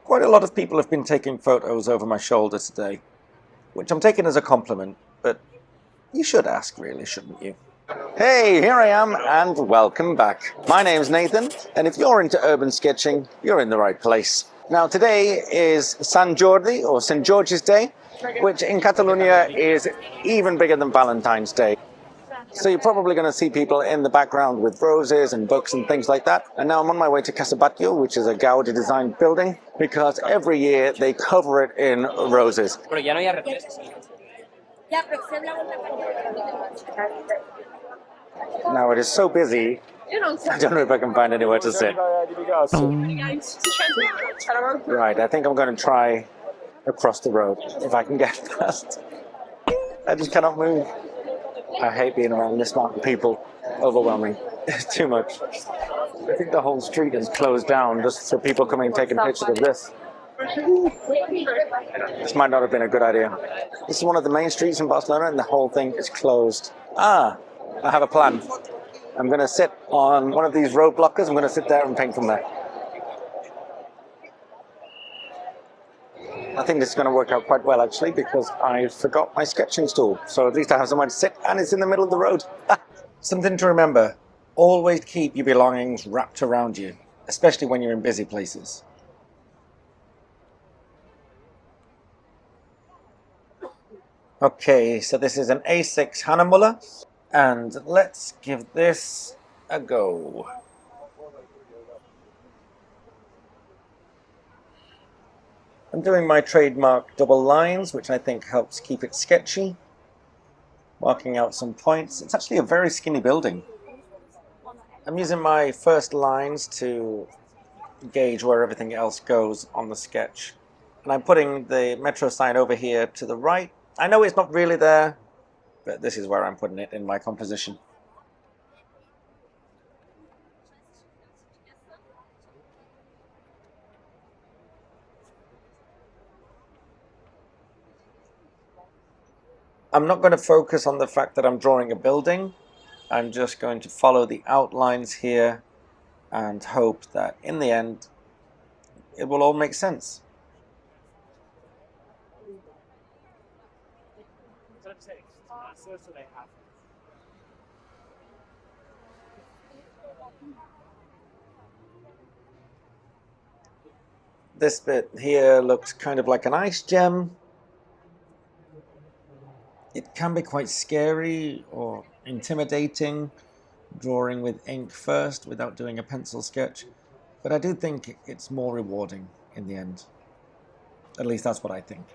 Quite a lot of people have been taking photos over my shoulder today, which I'm taking as a compliment, but you should ask really, shouldn't you? Hey, here I am, and welcome back. My name's Nathan, and if you're into urban sketching, you're in the right place. Now today is Sant Jordi, or St. George's Day, which in Catalonia is even bigger than Valentine's Day. So you're probably going to see people in the background with roses and books and things like that. And now I'm on my way to Casa Batlló, which is a Gaudí designed building, because every year they cover it in roses. Now it is so busy, I don't know if I can find anywhere to sit. Right, I think I'm going to try across the road, if I can get past. I just cannot move. I hate being around this amount of people. Overwhelming. It's too much. I think the whole street is closed down just for people coming and taking pictures of this. This might not have been a good idea. This is one of the main streets in Barcelona and the whole thing is closed. I have a plan. I'm going to sit on one of these road blockers. I'm going to sit there and paint from there. I think this is going to work out quite well actually, because I forgot my sketching stool. So at least I have somewhere to sit, and it's in the middle of the road. Something to remember, always keep your belongings wrapped around you, especially when you're in busy places. Okay, so this is an A6 Hahnemühle, and let's give this a go. I'm doing my trademark double lines, which I think helps keep it sketchy. Marking out some points. It's actually a very skinny building. I'm using my first lines to gauge where everything else goes on the sketch. And I'm putting the metro sign over here to the right. I know it's not really there, but this is where I'm putting it in my composition. I'm not going to focus on the fact that I'm drawing a building. I'm just going to follow the outlines here and hope that in the end it will all make sense. This bit here looks kind of like an ice gem. It can be quite scary or intimidating, drawing with ink first without doing a pencil sketch, but I do think it's more rewarding in the end. At least that's what I think.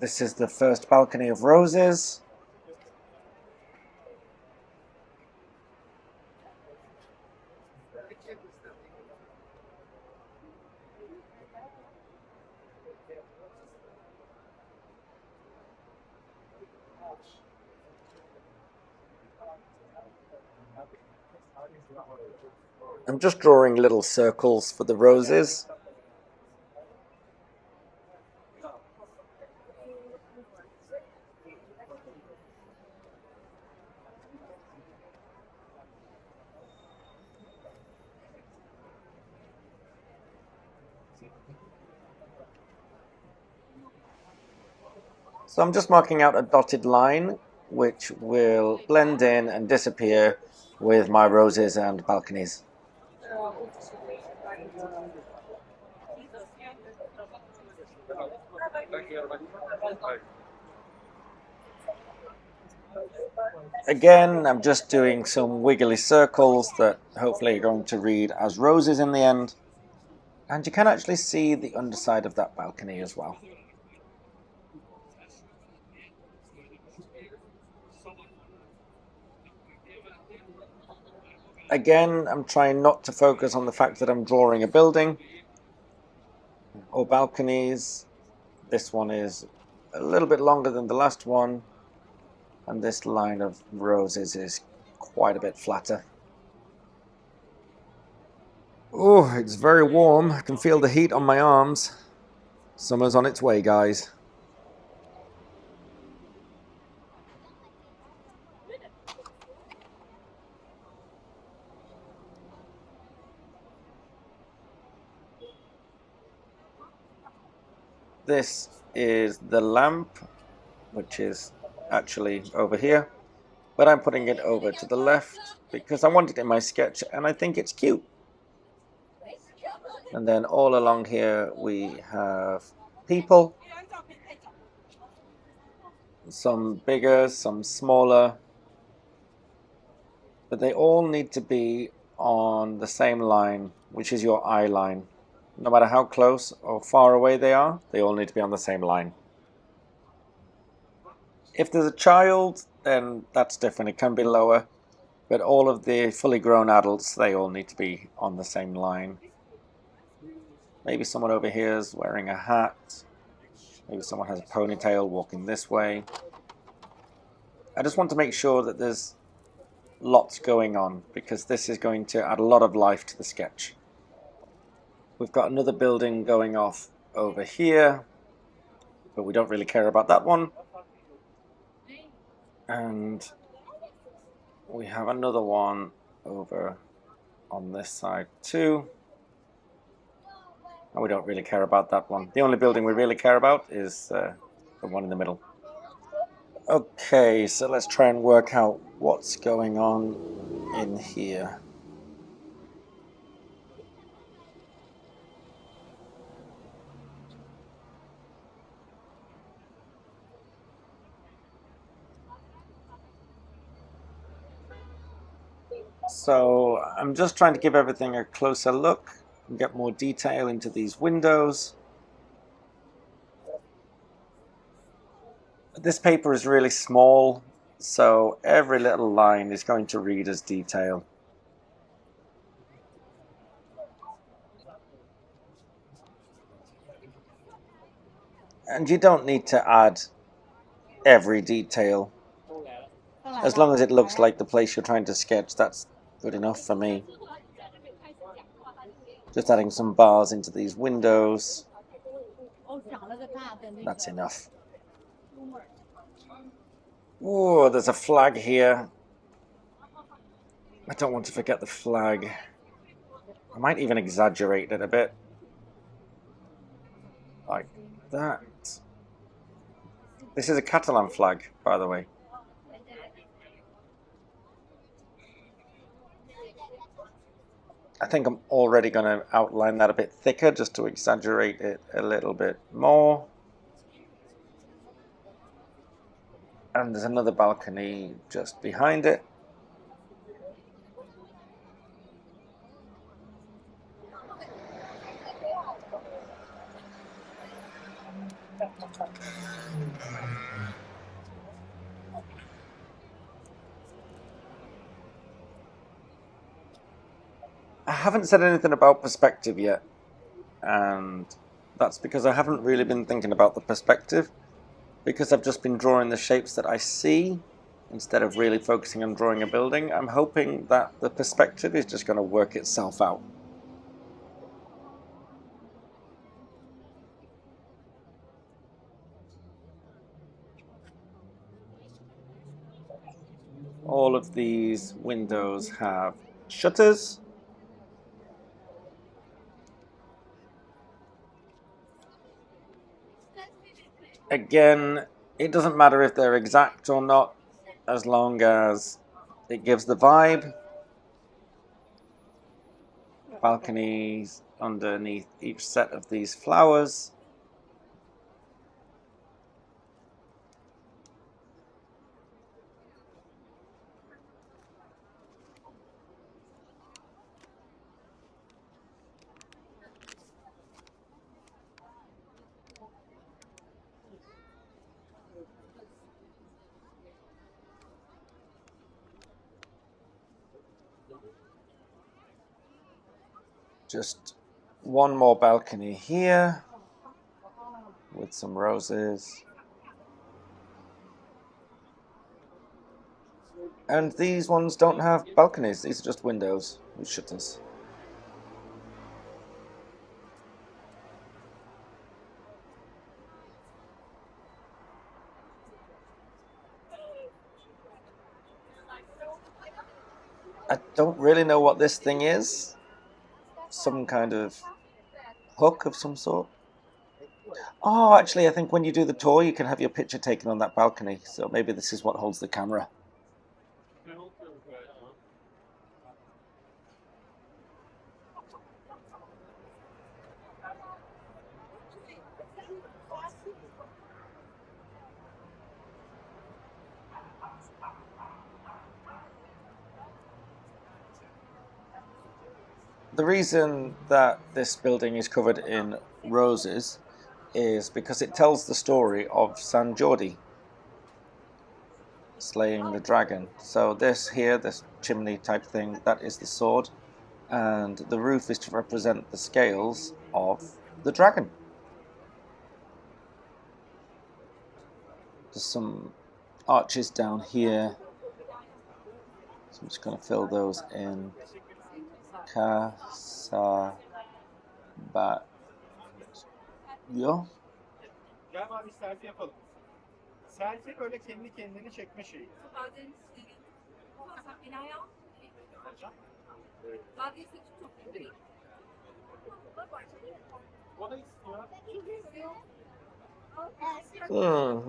This is the first balcony of roses. I'm just drawing little circles for the roses. So I'm just marking out a dotted line, which will blend in and disappear with my roses and balconies. Again, I'm just doing some wiggly circles that hopefully are going to read as roses in the end. And you can actually see the underside of that balcony as well. Again, I'm trying not to focus on the fact that I'm drawing a building or balconies. This one is a little bit longer than the last one, and this line of roses is quite a bit flatter. Oh, it's very warm. I can feel the heat on my arms. Summer's on its way, guys. This is the lamp, which is actually over here, but I'm putting it over to the left because I want it in my sketch and I think it's cute. And then all along here we have people, some bigger, some smaller, but they all need to be on the same line, which is your eye line. No matter how close or far away they are, they all need to be on the same line. If there's a child, then that's different. It can be lower, but all of the fully grown adults, they all need to be on the same line. Maybe someone over here is wearing a hat. Maybe someone has a ponytail walking this way. I just want to make sure that there's lots going on because this is going to add a lot of life to the sketch. We've got another building going off over here, but we don't really care about that one. And we have another one over on this side too. And we don't really care about that one. The only building we really care about is the one in the middle. Okay, so let's try and work out what's going on in here. So I'm just trying to give everything a closer look and get more detail into these windows. This paper is really small, so every little line is going to read as detail. And you don't need to add every detail. As long as it looks like the place you're trying to sketch, that's good enough for me. Just adding some bars into these windows. That's enough. Oh, there's a flag here. I don't want to forget the flag. I might even exaggerate it a bit. Like that. This is a Catalan flag, by the way. I think I'm already going to outline that a bit thicker just to exaggerate it a little bit more. And there's another balcony just behind it. I haven't said anything about perspective yet, and that's because I haven't really been thinking about the perspective, because I've just been drawing the shapes that I see instead of really focusing on drawing a building. I'm hoping that the perspective is just going to work itself out. All of these windows have shutters. Again, it doesn't matter if they're exact or not, as long as it gives the vibe. Balconies underneath each set of these flowers. Just one more balcony here with some roses. And these ones don't have balconies, these are just windows with shutters. I don't really know what this thing is. Some kind of hook of some sort. Oh, actually, I think when you do the tour, you can have your picture taken on that balcony. So maybe this is what holds the camera. The reason that this building is covered in roses is because it tells the story of Sant Jordi slaying the dragon. So this here, this chimney type thing, that is the sword, and the roof is to represent the scales of the dragon. There's some arches down here, so I'm just going to fill those in. Casa Batlló. Gel abi selfie yapalım. Selfie böyle kendi kendini çekme şeyi.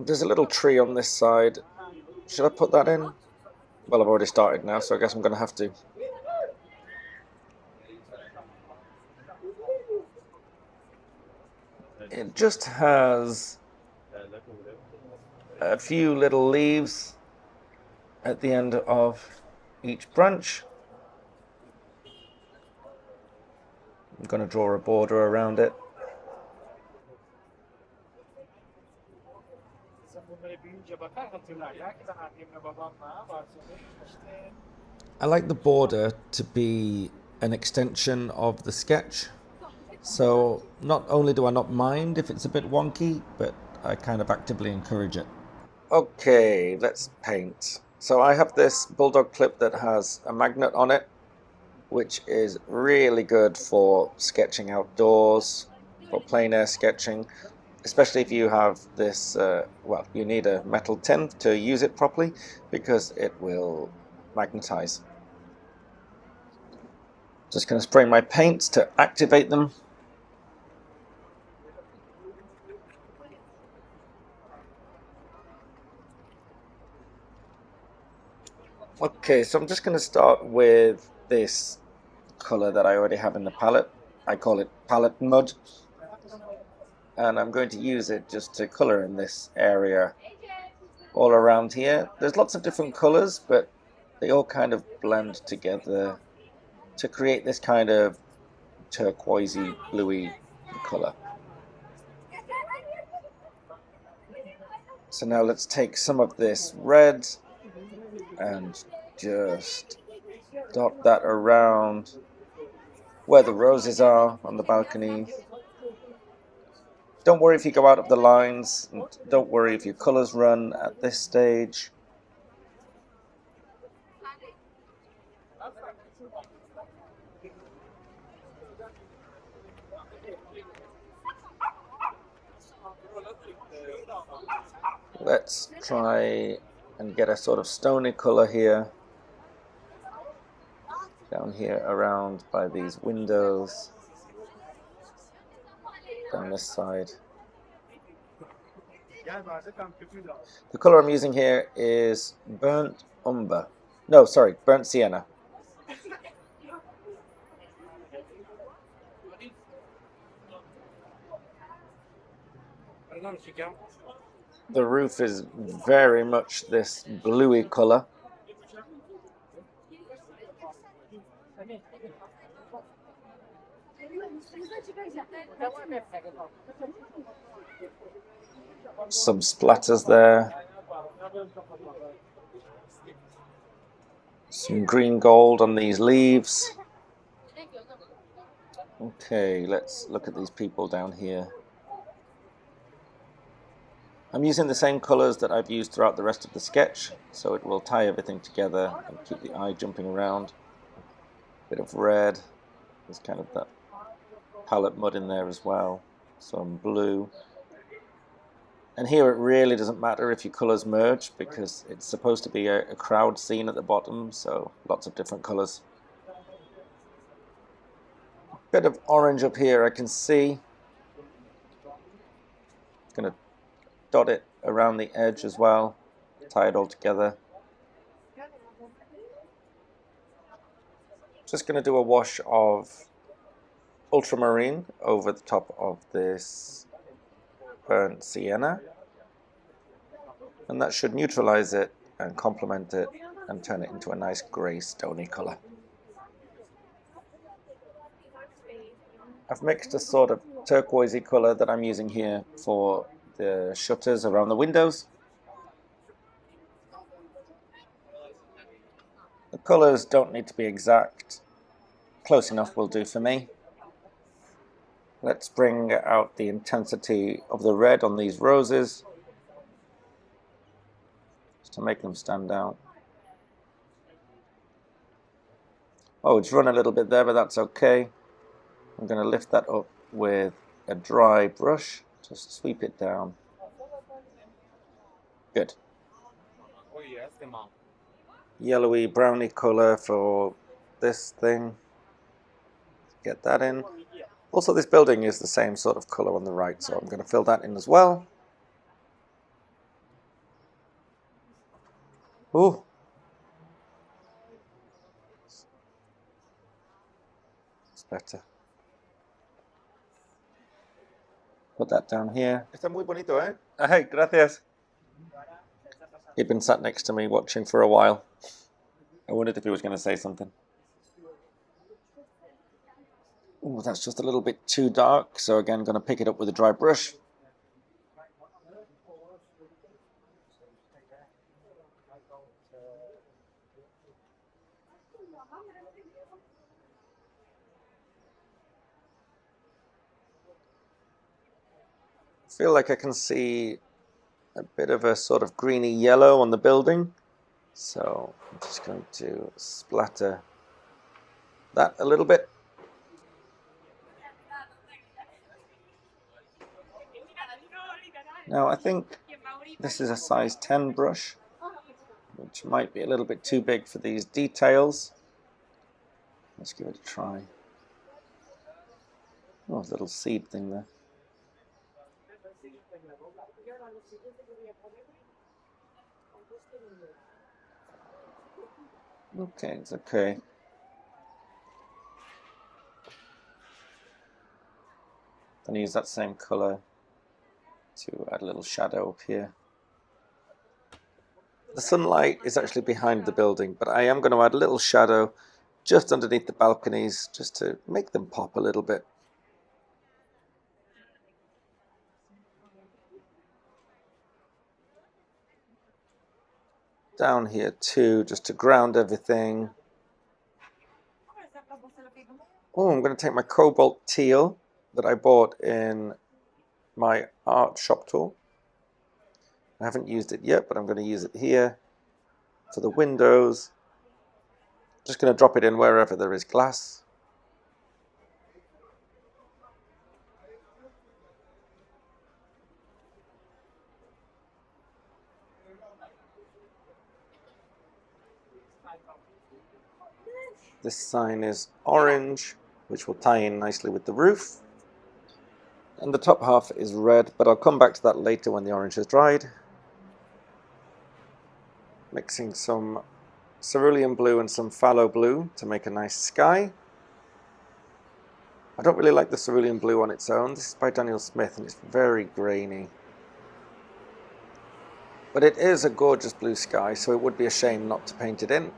There's a little tree on this side. Should I put that in? Well, I've already started now, so I guess I'm going to have to. It just has a few little leaves at the end of each branch. I'm going to draw a border around it. I like the border to be an extension of the sketch. So not only do I not mind if it's a bit wonky, but I kind of actively encourage it. Okay, let's paint. So I have this bulldog clip that has a magnet on it, which is really good for sketching outdoors, for plein air sketching, especially if you have this, well, you need a metal tin to use it properly because it will magnetize. Just going to spray my paints to activate them. Okay, so I'm just going to start with this color that I already have in the palette. I call it palette mud. And I'm going to use it just to color in this area all around here. There's lots of different colors, but they all kind of blend together to create this kind of turquoisey, bluey color. So now let's take some of this red and just dot that around where the roses are on the balcony. Don't worry if you go out of the lines, and don't worry if your colors run at this stage. Let's try and get a sort of stony color here, down here around by these windows, down this side. The color I'm using here is burnt umber. No, sorry, burnt sienna. The roof is very much this bluey color. Some splatters there. Some green gold on these leaves. Okay, let's look at these people down here. I'm using the same colors that I've used throughout the rest of the sketch, so it will tie everything together and keep the eye jumping around. Bit of red, there's kind of that palette mud in there as well, some blue. And here it really doesn't matter if your colours merge because it's supposed to be a crowd scene at the bottom, so lots of different colours. Bit of orange up here I can see. Going to dot it around the edge as well, tie it all together. Just going to do a wash of ultramarine over the top of this burnt sienna, and that should neutralize it and complement it and turn it into a nice grey stony colour. I've mixed a sort of turquoisey colour that I'm using here for the shutters around the windows. The colours don't need to be exact, close enough will do for me. Let's bring out the intensity of the red on these roses, just to make them stand out. Oh, it's run a little bit there, but that's okay. I'm going to lift that up with a dry brush, just sweep it down. Good. Yellowy, browny colour for this thing. Get that in. Also, this building is the same sort of colour on the right, so I'm going to fill that in as well. Ooh. It's better. Put that down here. Está muy bonito, eh? Hey, gracias. He'd been sat next to me watching for a while. I wondered if he was going to say something. Oh, that's just a little bit too dark, so again, going to pick it up with a dry brush. I feel like I can see a bit of a sort of greeny yellow on the building, so I'm just going to splatter that a little bit. Now I think this is a size 10 brush, which might be a little bit too big for these details. Let's give it a try. Oh, a little seed thing there. Okay, it's okay. Then use that same color to add a little shadow up here. The sunlight is actually behind the building, but I am going to add a little shadow just underneath the balconies, just to make them pop a little bit. Down here too, just to ground everything. Oh, I'm going to take my cobalt teal that I bought in my art shop tool. I haven't used it yet, but I'm going to use it here for the windows. Just going to drop it in wherever there is glass. This sign is orange, which will tie in nicely with the roof. And the top half is red, but I'll come back to that later when the orange has dried. Mixing some cerulean blue and some phthalo blue to make a nice sky. I don't really like the cerulean blue on its own. This is by Daniel Smith and it's very grainy. But it is a gorgeous blue sky, so it would be a shame not to paint it in.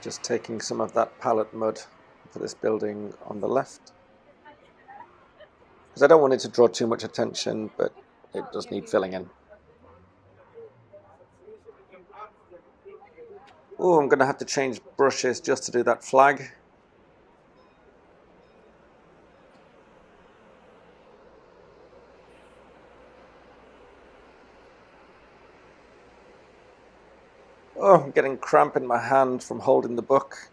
Just taking some of that palette mud for this building on the left. Because I don't want it to draw too much attention, but it does need filling in. Oh, I'm going to have to change brushes just to do that flag. Oh, I'm getting cramp in my hand from holding the book.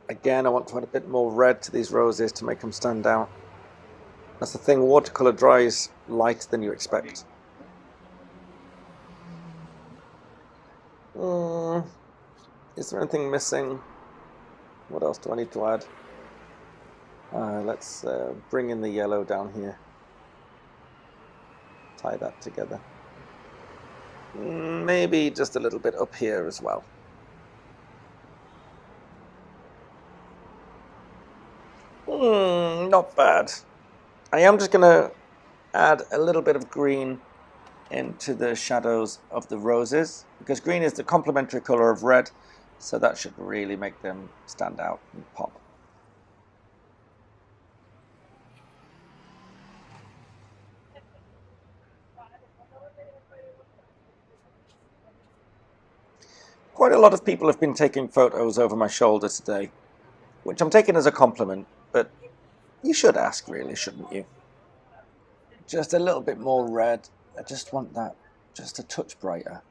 Again, I want to add a bit more red to these roses to make them stand out. That's the thing, watercolour dries lighter than you expect. Is there anything missing? What else do I need to add? Let's bring in the yellow down here. Tie that together. Maybe just a little bit up here as well. Not bad. I am just going to add a little bit of green into the shadows of the roses, because green is the complementary colour of red, so that should really make them stand out and pop. Quite a lot of people have been taking photos over my shoulder today, which I'm taking as a compliment, but you should ask really, shouldn't you? Just a little bit more red. I just want that just a touch brighter.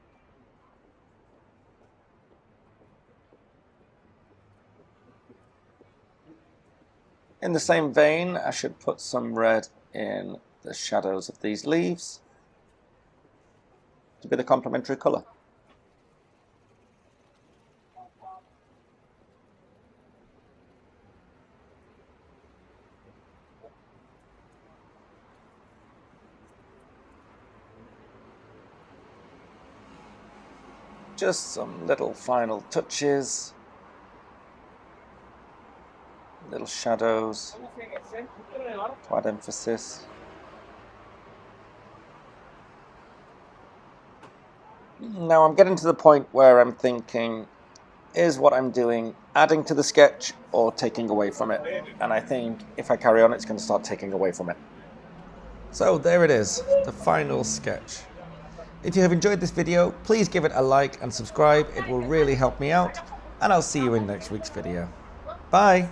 In the same vein, I should put some red in the shadows of these leaves to be the complementary colour. Just some little final touches, little shadows to add emphasis. Now I'm getting to the point where I'm thinking, is what I'm doing adding to the sketch or taking away from it? And I think if I carry on, it's going to start taking away from it. So there it is, the final sketch. If you have enjoyed this video, please give it a like and subscribe. It will really help me out. And I'll see you in next week's video. Bye!